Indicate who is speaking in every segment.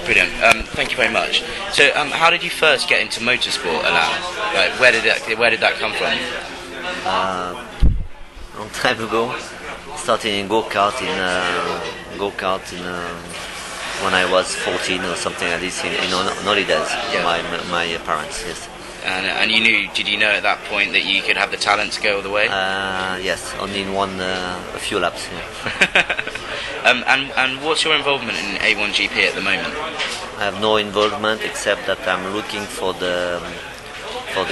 Speaker 1: Brilliant. Thank you very much. So, how did you first get into motorsport, Alain? Like, where did that come from?
Speaker 2: Long time ago, started in go-kart when I was 14 or something like this in holidays.
Speaker 1: Yeah.
Speaker 2: My parents, yes.
Speaker 1: And did you know at that point that you could have the talent to go all the way?
Speaker 2: Yes, only in a few laps. Yeah.
Speaker 1: And what's your involvement in A1GP at the moment?
Speaker 2: I have no involvement except that I'm looking for the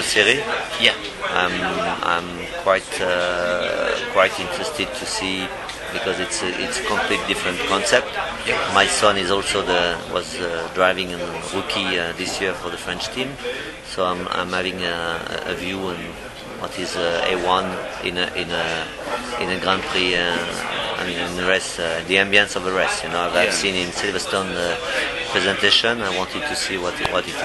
Speaker 2: series.
Speaker 1: Yeah.
Speaker 2: I'm quite interested to see, because it's a complete different concept.
Speaker 1: Yeah.
Speaker 2: My son is also was driving a rookie this year for the French team, so I'm having a view on what is A1 in a Grand Prix. In the race, the ambience of the race. I've seen in Silverstone presentation. I wanted to see what it is.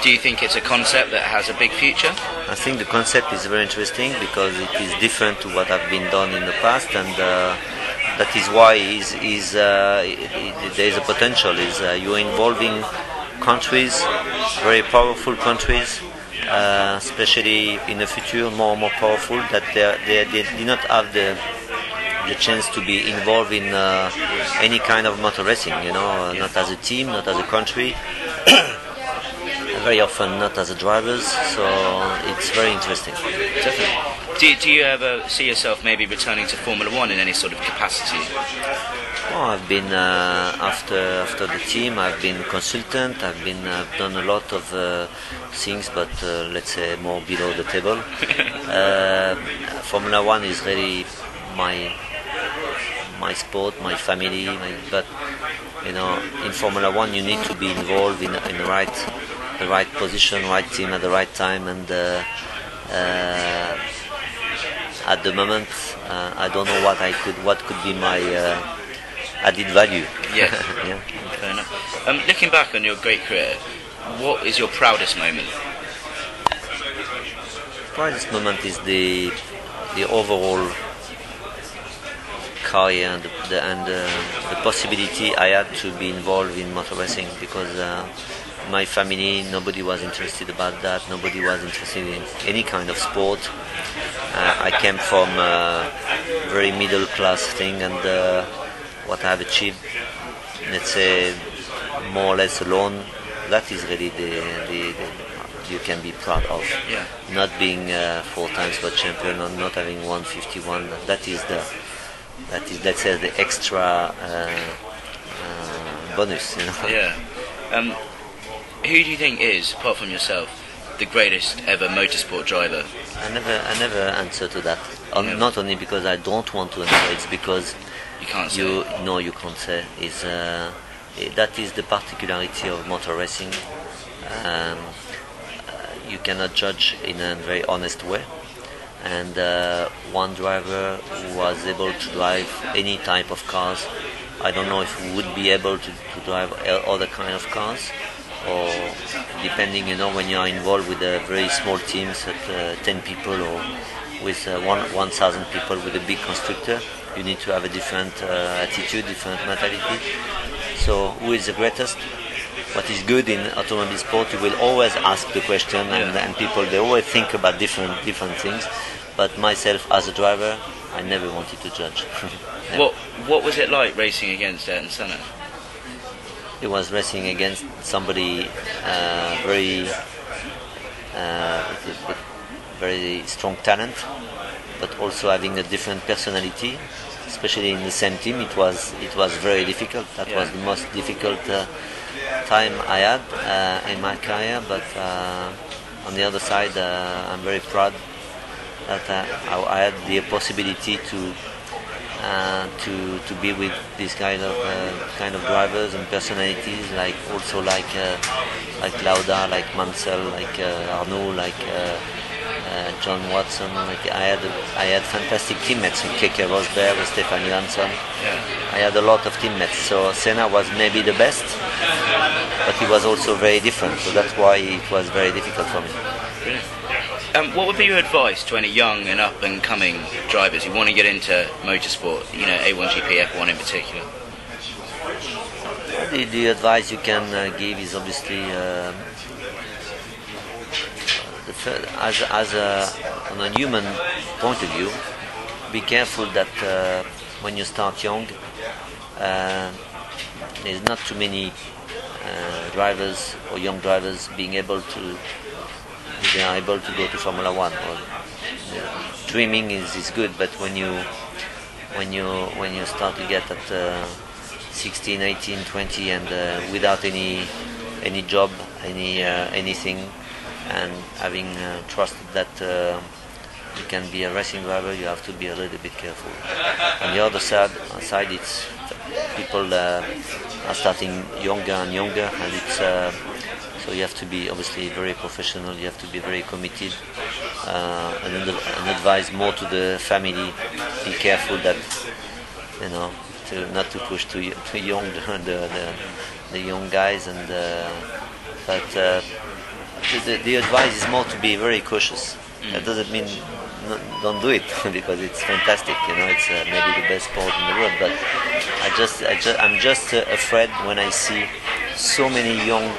Speaker 1: Do you think it's a concept that has a big future?
Speaker 2: I think the concept is very interesting because it is different to what have been done in the past, and that is why there is a potential. You're involving countries, very powerful countries, especially in the future, more and more powerful, that they do not have the chance to be involved in any kind of motor racing. Not as a team, not as a country. Very often not as a drivers, so it's very interesting.
Speaker 1: Definitely. Do you ever see yourself maybe returning to Formula One in any sort of capacity?
Speaker 2: Oh, I've been after the team. I've been consultant. I've done a lot of things, but let's say more below the table. Formula One is really my sport, my family. But in Formula One, you need to be involved in the right position, right team at the right time, and at the moment I don't know what could be my added value.
Speaker 1: Yeah.
Speaker 2: Yeah.
Speaker 1: Fair enough. Looking back on your great career, what is your proudest moment?
Speaker 2: Proudest moment is the overall career and the possibility I had to be involved in motor racing, because my family, nobody was interested about that. Nobody was interested in any kind of sport. I came from a very middle class thing, and what I have achieved, let's say, more or less alone, that is really the you can be proud of.
Speaker 1: Yeah.
Speaker 2: Not being 4 times world champion, or not having won 51. That is let's say the extra bonus.
Speaker 1: Yeah. Who do you think is, apart from yourself, the greatest ever motorsport driver?
Speaker 2: I never answer to that. Not only because I don't want to answer, it's because
Speaker 1: you can't say.
Speaker 2: You can't say. That is the particularity of motor racing. You cannot judge in a very honest way. And one driver who was able to drive any type of cars, I don't know if he would be able to drive other kind of cars, or depending, when you are involved with very small teams at 10 people, or with 1,000 people with a big constructor, you need to have a different attitude, different mentality. So who is the greatest? What is good in automobile sport, you will always ask the question, and people, they always think about different things. But myself as a driver, I never wanted to judge.
Speaker 1: What was it like racing against Ayrton Senna?
Speaker 2: It was racing against somebody very strong talent, but also having a different personality. Especially in the same team, it was very difficult. That was the most difficult time I had in my career. But on the other side, I'm very proud that I had the possibility to be with this kind of drivers and personalities, like Lauda, like Mansell, like Arnaud, like John Watson. I had fantastic teammates, Keke Rosberg, Stefan Johansson. I had a lot of teammates. So Senna was maybe the best, but he was also very different. So that's why it was very difficult for me.
Speaker 1: Brilliant. What would be your advice to any young and up-and-coming drivers who want to get into motorsport, A1GP, F1 in particular?
Speaker 2: The advice you can give is obviously on a human point of view, be careful that when you start young, there's not too many drivers or young drivers they are able to go to Formula One. Dreaming is good, but when you start to get at 16, 18, 20, and without any job, anything, and having trusted that you can be a racing driver, you have to be a little bit careful. On the other side it's people are starting younger and younger, and it's so you have to be obviously very professional. You have to be very committed, and advise more to the family. Be careful that not to push too young the young guys, and but the advice is more to be very cautious. That doesn't mean don't do it because it's fantastic. It's maybe the best sport in the world. But I'm just afraid when I see so many young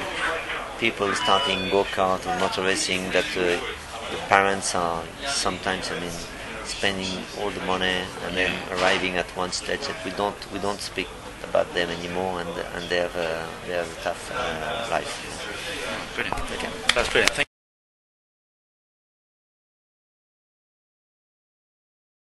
Speaker 2: people starting go-kart or motor racing that the parents are sometimes, spending all the money and then arriving at one stage that we don't speak about them anymore, and they have a tough life.
Speaker 1: Brilliant.
Speaker 2: Okay.
Speaker 1: That's brilliant.